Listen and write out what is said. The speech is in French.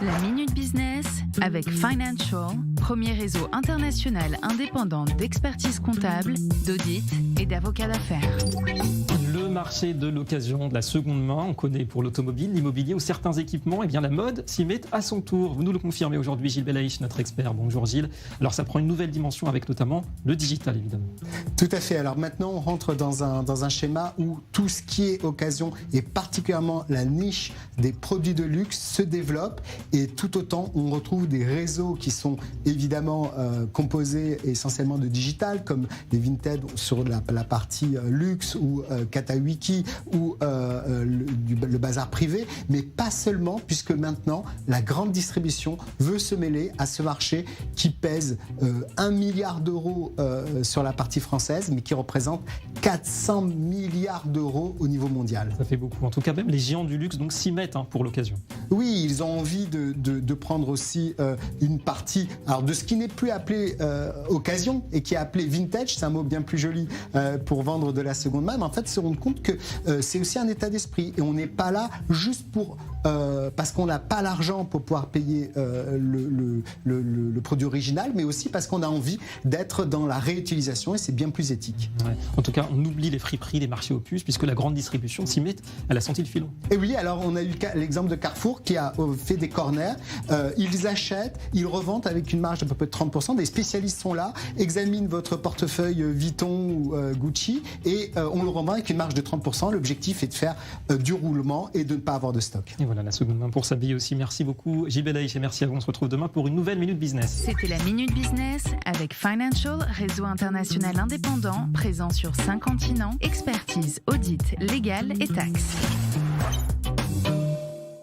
La Minute Business avec Financial, premier réseau international indépendant d'expertise comptable, d'audit et d'avocats d'affaires. Le marché de l'occasion, de la seconde main, on connaît pour l'automobile, l'immobilier ou certains équipements, et bien la mode s'y met à son tour. Vous nous le confirmez aujourd'hui, Gilles Belaïch, notre expert. Bonjour Gilles. Alors ça prend une nouvelle dimension avec notamment le digital évidemment. Tout à fait. Alors maintenant on rentre dans un schéma où tout ce qui est occasion et particulièrement la niche des produits de luxe se développe, et tout autant on retrouve des réseaux qui sont évidemment composés essentiellement de digital, comme les Vinted sur la partie luxe ou Katawiki ou le bazar privé, mais pas seulement, puisque maintenant la grande distribution veut se mêler à ce marché qui pèse 1 milliard d'euros sur la partie française, mais qui représente 400 milliards d'euros au niveau mondial. Ça fait beaucoup. En tout cas, même les géants du luxe donc s'y mettent pour l'occasion. Oui, ils ont envie de prendre aussi une partie de ce qui n'est plus appelé occasion et qui est appelé vintage, c'est un mot bien plus joli pour vendre de la seconde main, mais en fait se rendre compte que c'est aussi un état d'esprit, et on n'est pas là juste pour parce qu'on n'a pas l'argent pour pouvoir payer le produit original, mais aussi parce qu'on a envie d'être dans la réutilisation, et c'est bien plus éthique. Ouais. En tout cas, on oublie les friperies, les marchés aux puces, puisque la grande distribution s'y met, elle a senti le filon. Et oui, alors on a eu l'exemple de Carrefour qui a fait des corners, ils achètent, ils revendent avec une marge d'à peu près de 30%, des spécialistes sont là, examinent votre portefeuille Vuitton ou Gucci, et on le revend avec une marge de 30%. L'objectif est de faire du roulement et de ne pas avoir de stock. Et voilà, la seconde main pour s'habiller aussi. Merci beaucoup Gilles Belaïch, et merci à vous. On se retrouve demain pour une nouvelle Minute Business. C'était la Minute Business avec Financial, réseau international indépendant, présent sur 5 continents, expertise, audit, légal et taxes.